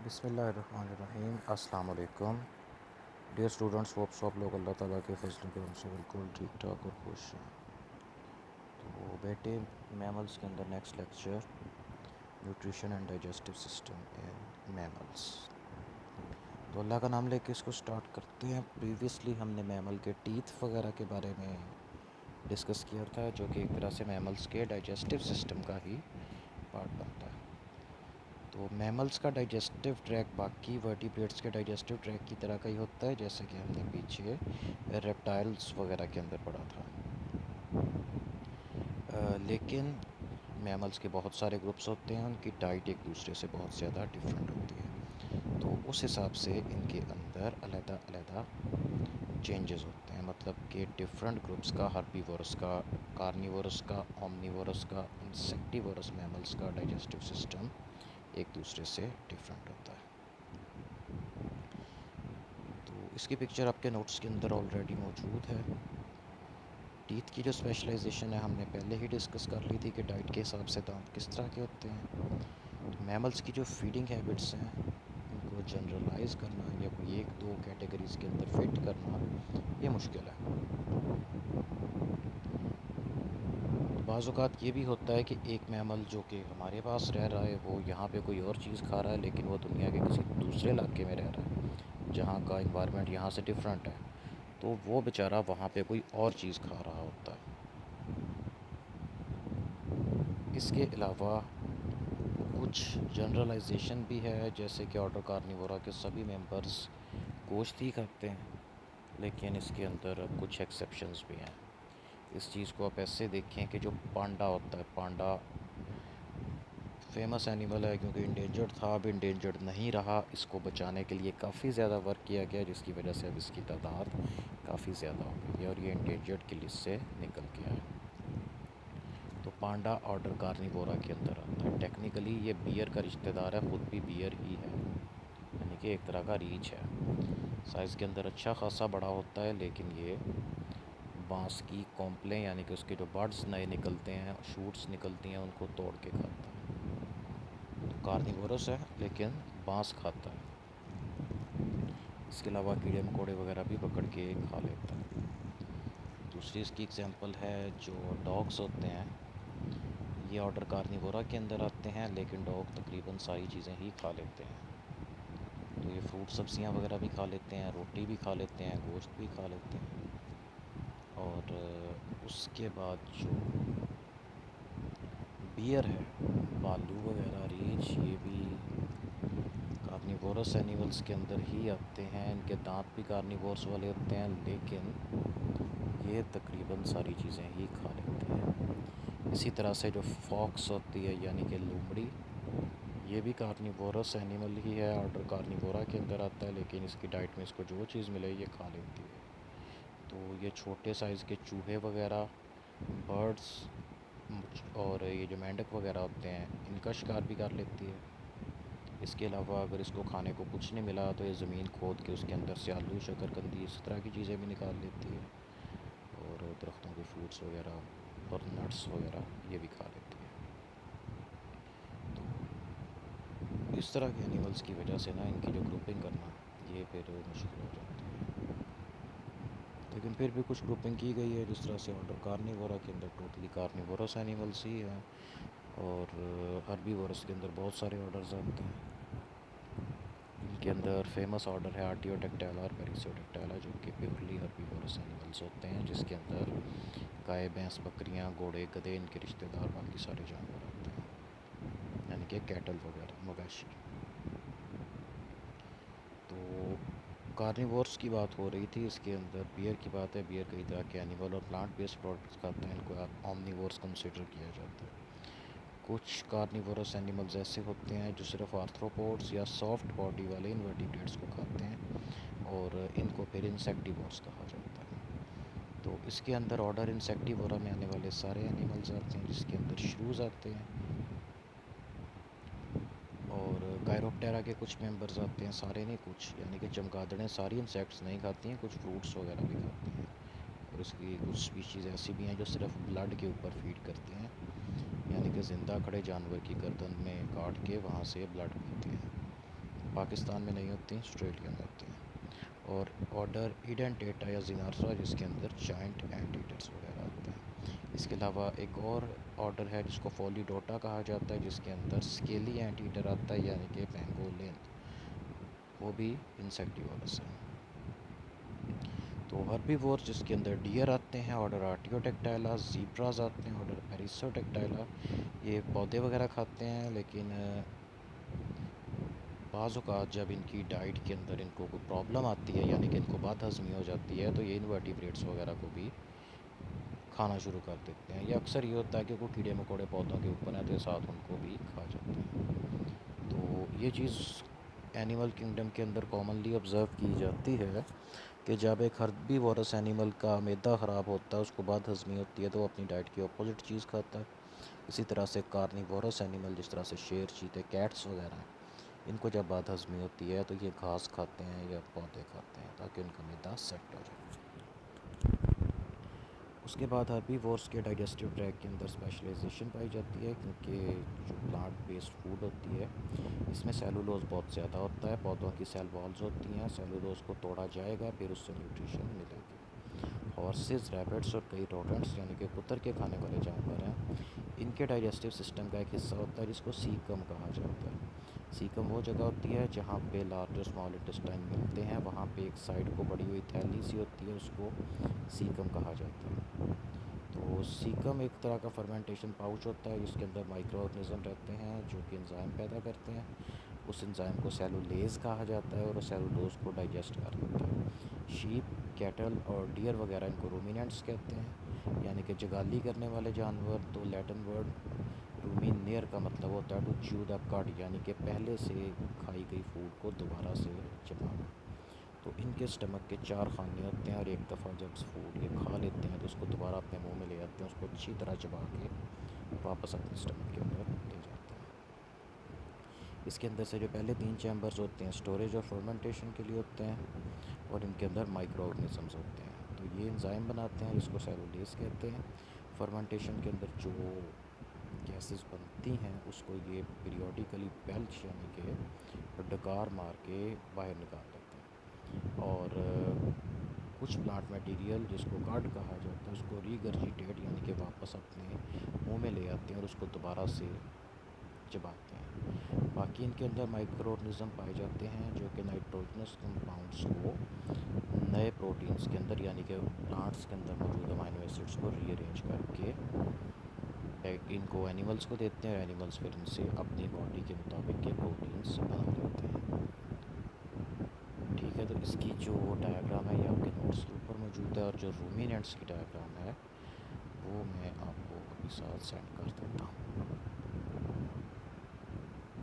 बिस्मिल्लाहिर्रहमानिर्रहीम अस्सलाम वालेकुम डियर स्टूडेंट्स। होप्स आप लोग अल्लाह ताला के फजल करम से बिल्कुल ठीक ठाक और खुश हैं। तो बेटे, मैमल्स के अंदर next lecture nutrition and digestive system in mammals. तो अल्लाह का नाम लेके इसको स्टार्ट करते हैं। प्रीवियसली हमने मैमल के टीथ वगैरह के बारे में डिस्कस किया था, जो कि एक तरह से मैमल्स के डाइजेस्टिव सिस्टम का ही पार्ट बनता है। तो मैमल्स का डाइजेस्टिव ट्रैक बाकी वर्टिब्रेट्स के डाइजेस्टिव ट्रैक की तरह का ही होता है, जैसे कि हमने पीछे रेप्टाइल्स वगैरह के अंदर पढ़ा था। लेकिन मैमल्स के बहुत सारे ग्रुप्स होते हैं, उनकी डाइट एक दूसरे से बहुत ज़्यादा डिफरेंट होती है। तो उस हिसाब से इनके अंदर अलग-अलग चेंजेस होते हैं, मतलब कि डिफरेंट ग्रुप्स का, हर्बीवोरस का, कार्निवोरस का, ओमनीवोरस का, इंसेक्टिवोरस मैमल्स का डाइजेस्टिव सिस्टम एक दूसरे से डिफरेंट होता है। तो इसकी पिक्चर आपके नोट्स के अंदर ऑलरेडी मौजूद है। टीथ की जो स्पेशलाइजेशन है हमने पहले ही डिस्कस कर ली थी कि डाइट के हिसाब से दांत किस तरह के होते हैं। तो मैमल्स की जो फीडिंग हैबिट्स हैं, उनको जनरलाइज करना या कोई एक दो कैटेगरीज़ के अंदर फिट करना ये मुश्किल है। तो बाज़ औक़ात ये भी होता है कि एक मैमल जो कि हमारे पास रह रहा है, वो यहाँ पे कोई और चीज़ खा रहा है, लेकिन वो दुनिया के किसी दूसरे इलाके में रह रहा है जहाँ का इन्वायरमेंट यहाँ से डिफरेंट है। तो वो बेचारा वहाँ पे कोई और चीज़ खा रहा होता है। इसके अलावा कुछ जनरलाइजेशन भी है, जैसे कि ऑर्डर कार्निवोरा के सभी मेंबर्स गोश्त ही खाते हैं, लेकिन इसके अंदर कुछ एक्सेप्शंस भी हैं। इस चीज़ को आप ऐसे देखें कि जो पांडा होता है, पांडा फेमस एनिमल है क्योंकि इंडेंजर्ड था, अब इंडेंजर्ड नहीं रहा। इसको बचाने के लिए काफ़ी ज़्यादा वर्क किया गया, जिसकी वजह से अब इसकी तादाद काफ़ी ज़्यादा हो गई है और ये इंडेंजर्ड की लिस्ट से निकल गया है। तो पांडा ऑर्डर कार्निवोरा के अंदर आता है। टेक्निकली ये बियर का रिश्तेदार है, ख़ुद भी बियर ही है, यानी कि एक तरह का रीछ है। साइज़ के अंदर अच्छा खासा बड़ा होता है, लेकिन ये बाँस की कॉम्पलें, यानी कि उसके जो बड्स नए निकलते हैं, शूट्स निकलती हैं, उनको तोड़ के खाता है। तो कार्निवोरस है लेकिन बाँस खाता है। इसके अलावा कीड़े मकोड़े वगैरह भी पकड़ के खा लेता है। दूसरी इसकी एग्जांपल है जो डॉग्स होते हैं, ये ऑर्डर कार्निवोरा के अंदर आते हैं, लेकिन डॉग तकरीबन सारी चीज़ें ही खा लेते हैं। तो ये फ्रूट सब्जियां वगैरह भी खा लेते हैं, रोटी भी खा लेते हैं, गोश्त भी खा लेते हैं। और उसके बाद जो बियर है, भालू वगैरह, रीछ, ये भी कार्निवोरस एनिमल्स के अंदर ही आते हैं। इनके दांत भी कार्निवोरस वाले होते हैं, लेकिन ये तकरीबन सारी चीज़ें ही खा लेते हैं। इसी तरह से जो फॉक्स होती है, यानी कि लोमड़ी, ये भी कार्निवोरस एनिमल ही है, ऑर्डर कार्निवोरा के अंदर आता है, लेकिन इसकी डाइट में इसको जो चीज़ मिले ये खा लेती है। तो ये छोटे साइज़ के चूहे वगैरह, बर्ड्स और ये जो मेंढक वगैरह होते हैं, इनका शिकार भी कर लेती है। इसके अलावा अगर इसको खाने को कुछ नहीं मिला तो ये ज़मीन खोद के उसके अंदर से आलू, शकरकंदी, इस तरह की चीज़ें भी निकाल लेती है, और दरख्तों के फ्रूट्स वगैरह और नट्स वगैरह ये भी खा लेती है। तो इस तरह के एनिमल्स की वजह से ना इनकी जो ग्रुपिंग करना ये फिर मुश्किल हो जाती है, लेकिन फिर भी कुछ ग्रुपिंग की गई है। जिस तरह से ऑर्डर कार्निवोरा के अंदर टोटली कार्निवोरस एनिमल्स ही हैं, और हर्बीवोरस के अंदर बहुत सारे ऑर्डर्स आते हैं। इनके अंदर फेमस ऑर्डर है आर्टियोडेक्टाइला और पेरिसोडेक्टाइला, जो कि प्योरली हर्बीवोरस एनिमल्स होते हैं, जिसके अंदर गाय, भैंस, बकरियां, घोड़े, गधे, इनके रिश्तेदार बाकी सारे जानवर आते हैं, यानी कि कैटल वगैरह, मवेशी। तो कार्निवोर्स की बात हो रही थी, इसके अंदर बियर की बात है। बियर कई तरह के एनिमल और प्लांट बेस्ड प्रोडक्ट्स खाते हैं, इनको ऑमनीवोर्स कंसिडर किया जाता है। कुछ कार्निवोरस एनिमल्स ऐसे होते हैं जो सिर्फ आर्थ्रोपोड्स या सॉफ्ट बॉडी वाले इनवर्टिब्रेट्स को खाते हैं, और इनको फिर इंसेक्टिवोर्स कहा जाता है। तो इसके अंदर ऑर्डर इंसेक्टिवोरा में आने वाले सारे एनिमल्स आते हैं, जिसके अंदर श्रूज आते हैं, और गायरोप्टेरा के कुछ मेंबर्स आते हैं, सारे नहीं कुछ, यानी कि चमगादड़ें सारी इंसेक्ट्स नहीं खाती हैं, कुछ फ्रूट्स वगैरह भी खाती हैं। और इसकी कुछ स्पीशीज़ ऐसी भी हैं जो सिर्फ ब्लड के ऊपर फीड करती हैं, यानी कि ज़िंदा खड़े जानवर की गर्दन में काट के वहाँ से ब्लड पीते हैं। पाकिस्तान में नहीं होती, ऑस्ट्रेलिया में होती हैं। और ऑर्डर इडेंटेटा या जिनार्सा जिसके अंदर जॉइंट एंटीटर्स वगैरह आते हैं। इसके अलावा एक और ऑर्डर है जिसको फोलीडोटा कहा जाता है, जिसके अंदर स्केली एंटीटर आता है यानी कि पेंगोलिन, वो भी इंसेक्टिवोरस है। तो हर्बीवोर जिसके अंदर डियर आते हैं, ऑर्डर आर्टियोडेक्टाइला, ज़ीब्रास आते हैं, ऑर्डर पेरिसोडेक्टाइला। ये पौधे वगैरह खाते हैं, लेकिन बाज़ औक़ात जब इनकी डाइट के अंदर इनको कोई प्रॉब्लम आती है यानी कि इनको बात हज़मी हो जाती है, तो ये इनवर्टिब्रेट्स वगैरह को भी खाना शुरू कर देते हैं। या अक्सर ये होता है कि कोई कीड़े मकोड़े पौधों के ऊपर हैं तो साथ उनको भी खा जाते हैं। तो ये चीज़ एनिमल किंगडम के अंदर कॉमनली ऑब्ज़र्व की जाती है कि जब एक हर्बीवोरस एनिमल का मैदा ख़राब होता है, उसको बात हज़मी होती है, तो वो अपनी डाइट की अपोजिट चीज़ खाता है। इसी तरह से कार्निवोरस एनिमल जिस तरह से शेर, चीते, कैट्स वगैरह हैं, इनको जब बात हज़मी होती है तो ये घास खाते हैं या पौधे खाते हैं ताकि उनका मैदा सेट हो जाए। उसके बाद हर्बीवोर्स के डाइजेस्टिव ट्रैक के अंदर स्पेशलाइजेशन पाई जाती है, क्योंकि जो प्लांट बेस्ड फूड होती है इसमें सेलुलोज बहुत ज़्यादा होता है। पौधों की सेल वॉल्स होती हैं, सेलुलोज को तोड़ा जाएगा, फिर उससे न्यूट्रिशन मिलेगी। हॉर्सेस, रैबिट्स और कई रोडेंट्स यानी कि कुतर के खाने वाले जानवर हैं, इनके डाइजेस्टिव सिस्टम का एक हिस्सा होता है जिसको सीकम कहा जाता है। सीकम वो जगह होती है जहाँ पे लार्ज और स्मॉल इंटेस्टाइन मिलते हैं, वहाँ पे एक साइड को बड़ी हुई थैली सी होती है, उसको सीकम कहा जाता है। तो सीकम एक तरह का फर्मेंटेशन पाउच होता है जिसके अंदर माइक्रो ऑर्गेनिज्म रहते हैं जो कि एंजाइम पैदा करते हैं। उस एंजाइम को सेलुलेज कहा जाता है और सेलुलोज को डाइजेस्ट कर लेता है। शीप, कैटल और डियर वगैरह इनको रूमिनेंट्स कहते हैं, यानी कि जगाली करने वाले जानवर। तो लैटिन वर्ड रूमिनेयर का मतलब होता है टू च्यू द कड, यानी कि पहले से खाई गई फूड को दोबारा से चबाना। तो इनके स्टमक के 4 खाने होते हैं और एक दफ़ा जब फूड ये खा लेते हैं तो उसको दोबारा अपने मुंह में ले आते हैं, उसको अच्छी तरह चबा के वापस अपने स्टमक के अंदर ले जाते हैं। इसके अंदर से जो पहले 3 चैम्बर्स होते हैं स्टोरेज और फर्मेंटेशन के लिए होते हैं, और इनके अंदर माइक्रो ऑर्गेनिजम्स होते हैं। तो ये एंजाइम बनाते हैं जिसको सेलुलेज कहते हैं। फर्मेंटेशन के अंदर जो गैसेस बनती हैं उसको ये पीरियोडिकली बेल्च यानी कि डकार मार के बाहर निकाल देते हैं। और कुछ प्लांट मटेरियल जिसको कार्ड कहा जाता है उसको रीगर्जिटेट यानी कि वापस अपने मुंह में ले आते हैं और उसको दोबारा से चबाते हैं। बाकी इनके अंदर माइक्रो ऑर्गेनिज्म पाए जाते हैं जो कि नाइट्रोजनस कंपाउंड्स को नए प्रोटीन्स के अंदर यानी कि प्लांट्स के अंदर मौजूद अमाइनो एसिड्स को रीअरेंज करके इनको एनिमल्स को देते हैं। एनिमल्स फिर इनसे अपनी बॉडी के मुताबिक के प्रोटीन्स बना लेते हैं। ठीक है, तो इसकी जो डायग्राम है ये आपके नोट्स के ऊपर मौजूद है, और जो रूमिनेंट्स की डायग्राम है वो मैं आपको अभी साथ सेंड कर देता हूँ।